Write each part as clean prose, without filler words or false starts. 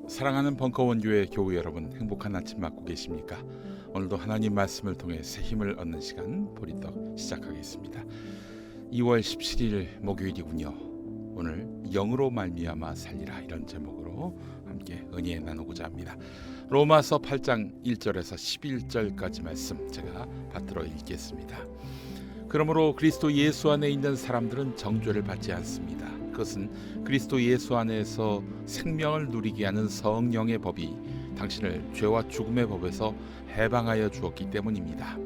사랑하는 벙커원교회 교우 여러분, 행복한 아침 맞고 계십니까? 오늘도 하나님 말씀을 통해 새 힘을 얻는 시간 보리떡 시작하겠습니다. 2월 17일 목요일이군요. 오늘 영으로 말미암아 살리라, 이런 제목으로 함께 은혜 나누고자 합니다. 로마서 8장 1절에서 11절까지 말씀 제가 받들어 읽겠습니다. 그러므로 그리스도 예수 안에 있는 사람들은 정죄를 받지 않습니다. 그것은 그리스도 예수 안에서 생명을 누리게 하는 성령의 법이 당신을 죄와 죽음의 법에서 해방하여 주었기 때문입니다.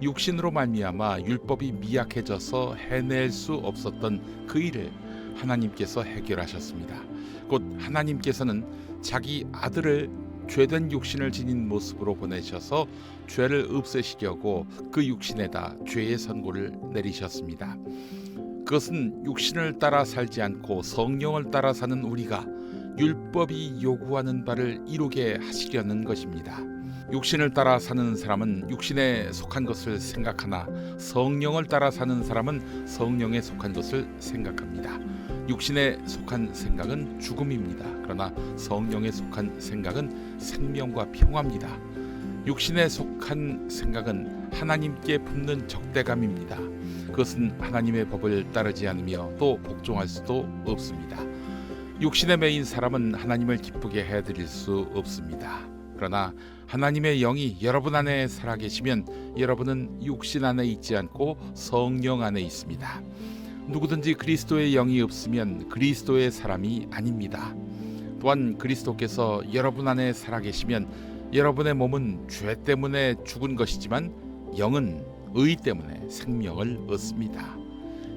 육신으로 말미암아 율법이 미약해져서 해낼 수 없었던 그 일을 하나님께서 해결하셨습니다. 곧 하나님께서는 자기 아들을 죄된 육신을 지닌 모습으로 보내셔서 죄를 없애시려고 그 육신에다 죄의 선고를 내리셨습니다. 그것은 육신을 따라 살지 않고 성령을 따라 사는 우리가 율법이 요구하는 바를 이루게 하시려는 것입니다. 육신을 따라 사는 사람은 육신에 속한 것을 생각하나 성령을 따라 사는 사람은 성령에 속한 것을 생각합니다. 육신에 속한 생각은 죽음입니다. 그러나 성령에 속한 생각은 생명과 평화입니다. 육신에 속한 생각은 하나님께 품는 적대감입니다. 그것은 하나님의 법을 따르지 않으며 또 복종할 수도 없습니다. 육신에 매인 사람은 하나님을 기쁘게 해드릴 수 없습니다. 그러나 하나님의 영이 여러분 안에 살아계시면 여러분은 육신 안에 있지 않고 성령 안에 있습니다. 누구든지 그리스도의 영이 없으면 그리스도의 사람이 아닙니다. 또한 그리스도께서 여러분 안에 살아계시면 여러분의 몸은 죄 때문에 죽은 것이지만 영은 의 때문에 생명을 얻습니다.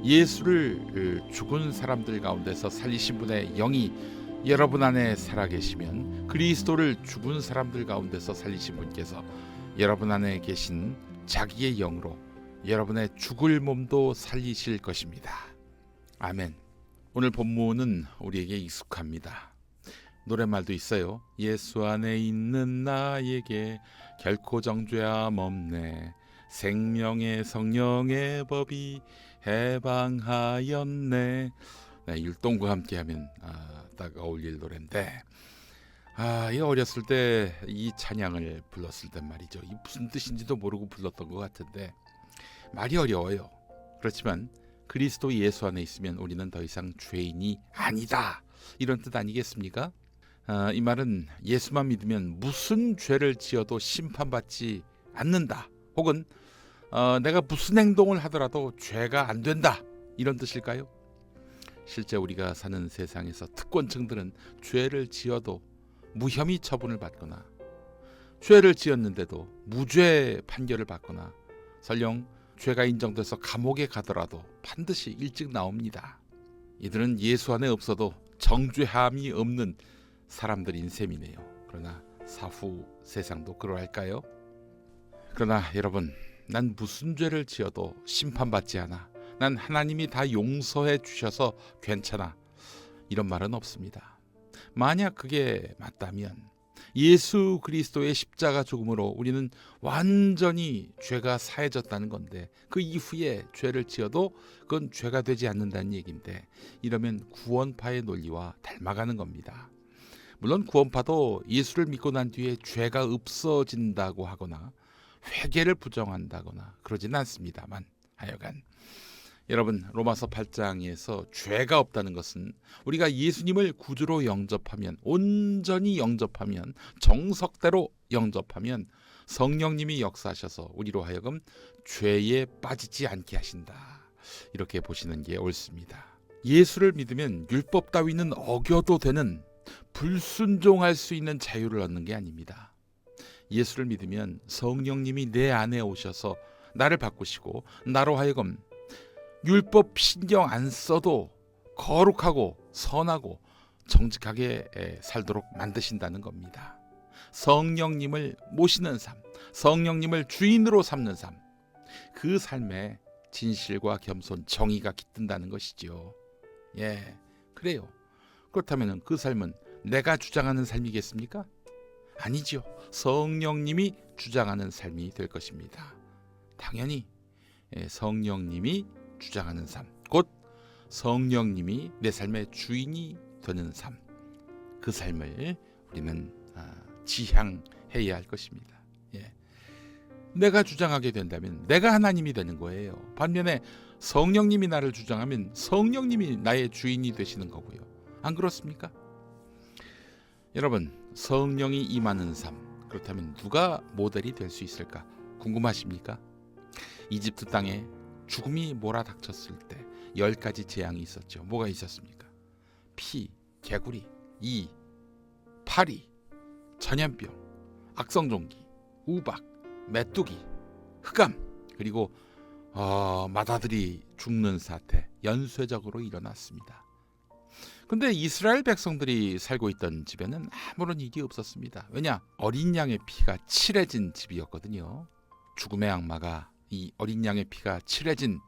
예수를 죽은 사람들 가운데서 살리신 분의 영이 여러분 안에 살아계시면 그리스도를 죽은 사람들 가운데서 살리신 분께서 여러분 안에 계신 자기의 영으로 여러분의 죽을 몸도 살리실 것입니다. 아멘. 오늘 본문은 우리에게 익숙합니다. 노랫말도 있어요. 예수 안에 있는 나에게 결코 정죄함 없네. 생명의 성령의 법이 해방하였네. 네, 율동과 함께하면 딱 어울릴 노래인데, 이 어렸을 때 이 찬양을 불렀을 때 말이죠. 이 무슨 뜻인지도 모르고 불렀던 것 같은데 말이 어려워요. 그렇지만 그리스도 예수 안에 있으면 우리는 더 이상 죄인이 아니다, 이런 뜻 아니겠습니까? 이 말은 예수만 믿으면 무슨 죄를 지어도 심판받지 않는다, 혹은 내가 무슨 행동을 하더라도 죄가 안 된다, 이런 뜻일까요? 실제 우리가 사는 세상에서 특권층들은 죄를 지어도 무혐의 처분을 받거나 죄를 지었는데도 무죄 판결을 받거나 설령 죄가 인정돼서 감옥에 가더라도 반드시 일찍 나옵니다. 이들은 예수 안에 없어도 정죄함이 없는 사람들인 셈이네요. 그러나 사후 세상도 그러할까요? 그러나 여러분, 난 무슨 죄를 지어도 심판받지 않아, 난 하나님이 다 용서해 주셔서 괜찮아, 이런 말은 없습니다. 만약 그게 맞다면 예수 그리스도의 십자가 죽음으로 우리는 완전히 죄가 사해졌다는 건데, 그 이후에 죄를 지어도 그건 죄가 되지 않는다는 얘기인데, 이러면 구원파의 논리와 닮아가는 겁니다. 물론 구원파도 예수를 믿고 난 뒤에 죄가 없어진다고 하거나 회개를 부정한다거나 그러지는 않습니다만, 하여간 여러분, 로마서 8장에서 죄가 없다는 것은 우리가 예수님을 구주로 영접하면, 온전히 영접하면, 정석대로 영접하면 성령님이 역사하셔서 우리로 하여금 죄에 빠지지 않게 하신다, 이렇게 보시는 게 옳습니다. 예수를 믿으면 율법 따위는 어겨도 되는, 불순종할 수 있는 자유를 얻는 게 아닙니다. 예수를 믿으면 성령님이 내 안에 오셔서 나를 바꾸시고 나로 하여금 율법 신경 안 써도 거룩하고 선하고 정직하게 살도록 만드신다는 겁니다. 성령님을 모시는 삶, 성령님을 주인으로 삼는 삶, 그 삶에 진실과 겸손, 정의가 깃든다는 것이죠. 그래요. 그렇다면 그 삶은 내가 주장하는 삶이겠습니까? 아니죠. 성령님이 주장하는 삶이 될 것입니다. 당연히 성령님이 주장하는 삶, 곧 성령님이 내 삶의 주인이 되는 삶, 그 삶을 우리는 지향해야 할 것입니다. 예. 내가 주장하게 된다면 내가 하나님이 되는 거예요. 반면에 성령님이 나를 주장하면 성령님이 나의 주인이 되시는 거고요. 안 그렇습니까? 여러분, 성령이 임하는 삶, 그렇다면 누가 모델이 될 수 있을까 궁금하십니까? 이집트 땅에 죽음이 몰아닥쳤을 때 10가지 재앙이 있었죠. 뭐가 있었습니까? 피, 개구리, 이, 파리, 전염병, 악성종기, 우박, 메뚜기, 흑암, 그리고 마다들이 죽는 사태 연쇄적으로 일어났습니다. 근데 이스라엘 백성들이 살고 있던 집에는 아무런 일이 없었습니다. 왜냐? 어린 양의 피가 칠해진 집이었거든요. 죽음의 악마가 이 어린 양의 피가 칠해진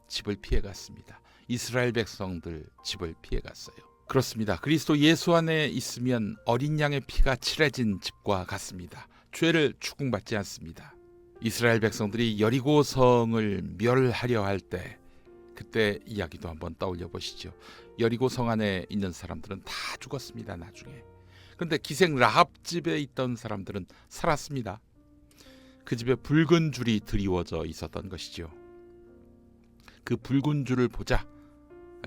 집을 피해갔습니다. 이스라엘 백성들 집을 피해갔어요. 그렇습니다. 그리스도 예수 안에 있으면 어린 양의 피가 칠해진 집과 같습니다. 죄를 추궁받지 않습니다. 이스라엘 백성들이 여리고 성을 멸하려 할 때 그때 이야기도 한번 떠올려 보시죠. 여리고 성 안에 있는 사람들은 다 죽었습니다. 나중에. 그런데 기생 라합 집에 있던 사람들은 살았습니다. 그 집에 붉은 줄이 드리워져 있었던 것이죠. 그 붉은 줄을 보자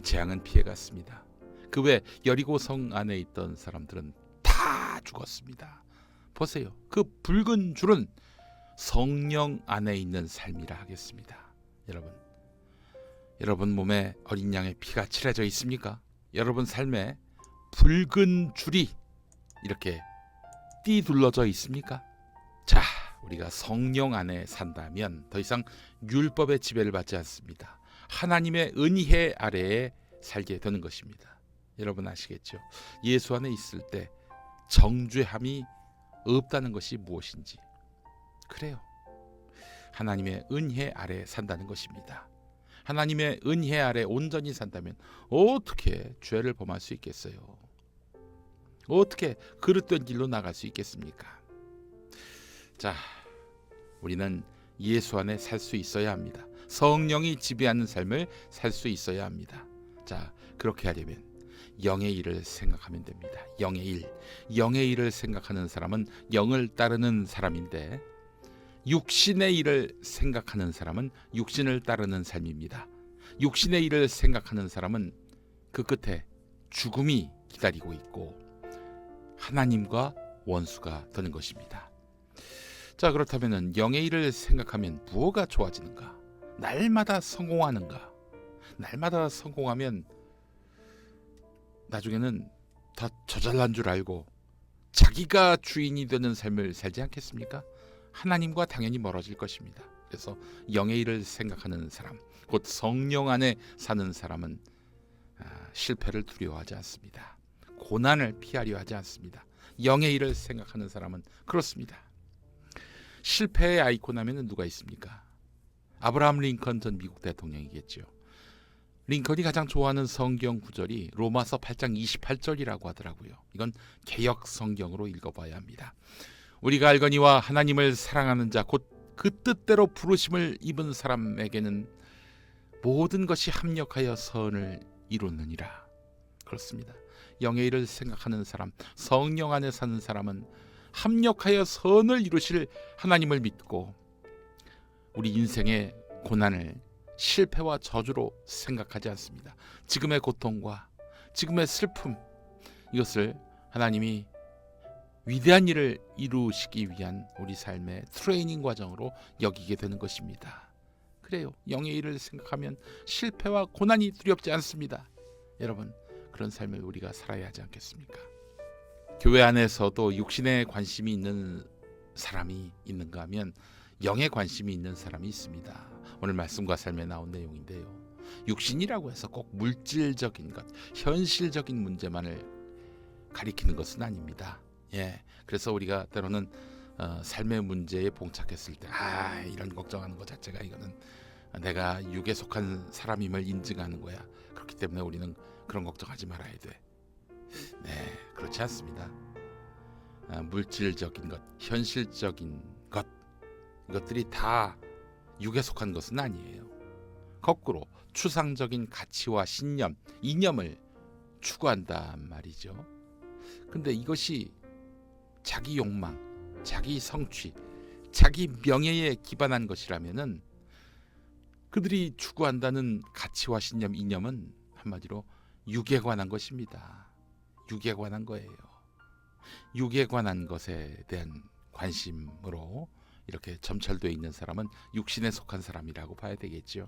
재앙은 피해갔습니다. 그 외 여리고 성 안에 있던 사람들은 다 죽었습니다. 보세요. 그 붉은 줄은 성령 안에 있는 삶이라 하겠습니다. 여러분 몸에 어린 양의 피가 칠해져 있습니까? 여러분 삶에 붉은 줄이 이렇게 띠둘러져 있습니까? 자, 우리가 성령 안에 산다면 더 이상 율법의 지배를 받지 않습니다. 하나님의 은혜 아래에 살게 되는 것입니다. 여러분 아시겠죠? 예수 안에 있을 때 정죄함이 없다는 것이 무엇인지. 그래요. 하나님의 은혜 아래 산다는 것입니다. 하나님의 은혜 아래 온전히 산다면 어떻게 죄를 범할 수 있겠어요? 어떻게 그릇된 길로 나갈 수 있겠습니까? 자, 우리는 예수 안에 살 수 있어야 합니다. 성령이 지배하는 삶을 살 수 있어야 합니다. 자, 그렇게 하려면 영의 일을 생각하면 됩니다. 영의 일. 영의 일을 생각하는 사람은 영을 따르는 사람인데 육신의 일을 생각하는 사람은 육신을 따르는 삶입니다. 육신의 일을 생각하는 사람은 그 끝에 죽음이 기다리고 있고 하나님과 원수가 되는 것입니다. 자, 그렇다면 영의 일을 생각하면 무엇가 좋아지는가? 날마다 성공하는가? 날마다 성공하면 나중에는 다 저잘난 줄 알고 자기가 주인이 되는 삶을 살지 않겠습니까? 하나님과 당연히 멀어질 것입니다. 그래서 영의 일을 생각하는 사람, 곧 성령 안에 사는 사람은 실패를 두려워하지 않습니다. 고난을 피하려 하지 않습니다. 영의 일을 생각하는 사람은 그렇습니다. 실패의 아이콘 하면 누가 있습니까? 아브라함 링컨 전 미국 대통령이겠죠. 링컨이 가장 좋아하는 성경 구절이 로마서 8장 28절이라고 하더라고요. 이건 개역 성경으로 읽어봐야 합니다. 우리가 알거니와 하나님을 사랑하는 자 곧 그 뜻대로 부르심을 입은 사람에게는 모든 것이 합력하여 선을 이루느니라. 그렇습니다. 영의 일을 생각하는 사람, 성령 안에 사는 사람은 합력하여 선을 이루실 하나님을 믿고 우리 인생의 고난을 실패와 저주로 생각하지 않습니다. 지금의 고통과 지금의 슬픔, 이것을 하나님이 위대한 일을 이루시기 위한 우리 삶의 트레이닝 과정으로 여기게 되는 것입니다. 그래요. 영의 일을 생각하면 실패와 고난이 두렵지 않습니다. 여러분, 그런 삶을 우리가 살아야 하지 않겠습니까? 교회 안에서도 육신에 관심이 있는 사람이 있는가 하면 영에 관심이 있는 사람이 있습니다. 오늘 말씀과 삶에 나온 내용인데요. 육신이라고 해서 꼭 물질적인 것, 현실적인 문제만을 가리키는 것은 아닙니다. 그래서 우리가 때로는 삶의 문제에 봉착했을 때 이런 걱정하는 것 자체가 이거는 내가 육에 속한 사람임을 인증하는 거야. 그렇기 때문에 우리는 그런 걱정하지 말아야 돼. 그렇지 않습니다. 물질적인 것, 현실적인 것, 이것들이 다 육에 속한 것은 아니에요. 거꾸로 추상적인 가치와 신념, 이념을 추구한단 말이죠. 근데 이것이 자기 욕망, 자기 성취, 자기 명예에 기반한 것이라면은 그들이 추구한다는 가치와 신념, 이념은 한마디로 육에 관한 것입니다. 육에 관한 거예요. 육에 관한 것에 대한 관심으로 이렇게 점철되어 있는 사람은 육신에 속한 사람이라고 봐야 되겠죠.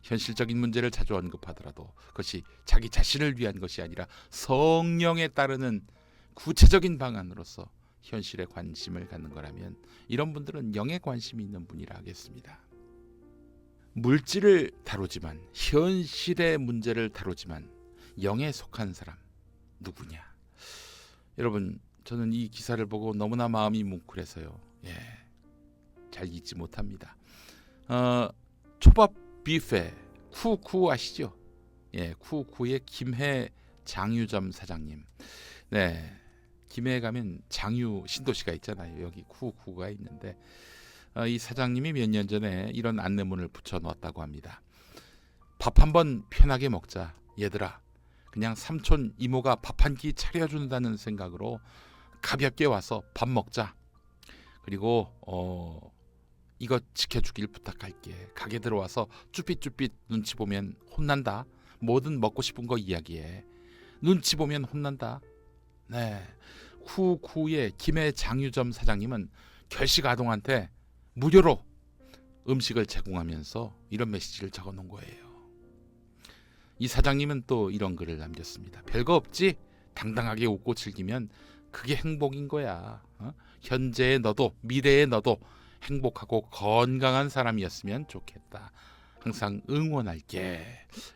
현실적인 문제를 자주 언급하더라도 그것이 자기 자신을 위한 것이 아니라 성령에 따르는 구체적인 방안으로서 현실에 관심을 갖는 거라면 이런 분들은 영에 관심이 있는 분이라 하겠습니다. 물질을 다루지만, 현실의 문제를 다루지만 영에 속한 사람 누구냐? 여러분, 저는 이 기사를 보고 너무나 마음이 뭉클해서요. 잘 잊지 못합니다. 초밥 뷔페 쿠쿠 아시죠? 쿠쿠의 김해 장유점 사장님. 네, 김해에 가면 장유 신도시가 있잖아요. 여기 쿠쿠가 있는데 이 사장님이 몇 년 전에 이런 안내문을 붙여놓았다고 합니다. 밥 한번 편하게 먹자. 얘들아, 그냥 삼촌 이모가 밥 한 끼 차려준다는 생각으로 가볍게 와서 밥 먹자. 그리고 이거 지켜주길 부탁할게. 가게 들어와서 쭈삣쭈삣 눈치 보면 혼난다. 뭐든 먹고 싶은 거 이야기해. 눈치 보면 혼난다. 네, 쿠쿠의 김해 장유점 사장님은 결식 아동한테 무료로 음식을 제공하면서 이런 메시지를 적어놓은 거예요. 이 사장님은 또 이런 글을 남겼습니다. 별거 없지? 당당하게 웃고 즐기면 그게 행복인 거야. 현재의 너도 미래의 너도 행복하고 건강한 사람이었으면 좋겠다. 항상 응원할게.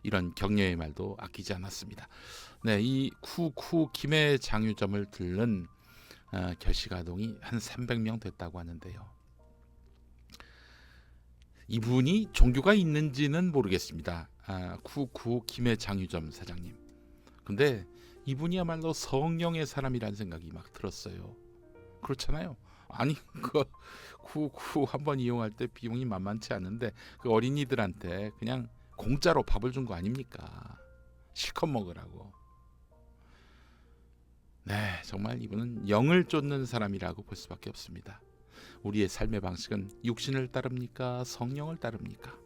이런 격려의 말도 아끼지 않았습니다. 네, 이 쿠쿠 김해 장유점을 들른 결식 아동이 한 300명 됐다고 하는데요. 이분이 종교가 있는지는 모르겠습니다. 쿠쿠 김해 장유점 사장님. 근데 이분이야말로 성령의 사람이라는 생각이 막 들었어요. 그렇잖아요. 아니 그 쿠쿠 한번 이용할 때 비용이 만만치 않은데 그 어린이들한테 그냥 공짜로 밥을 준 거 아닙니까? 실컷 먹으라고. 네, 정말 이분은 영을 쫓는 사람이라고 볼 수밖에 없습니다. 우리의 삶의 방식은 육신을 따릅니까? 성령을 따릅니까?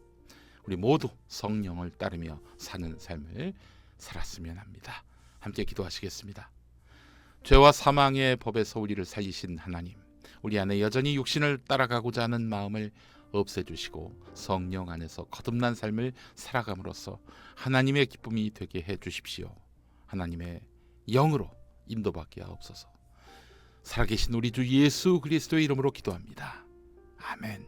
우리 모두 성령을 따르며 사는 삶을 살았으면 합니다. 함께 기도하시겠습니다. 죄와 사망의 법에서 우리를 살리신 하나님, 우리 안에 여전히 육신을 따라가고자 하는 마음을 없애주시고 성령 안에서 거듭난 삶을 살아감으로써 하나님의 기쁨이 되게 해주십시오. 하나님의 영으로 인도받게 하옵소서. 살아계신 우리 주 예수 그리스도의 이름으로 기도합니다. 아멘.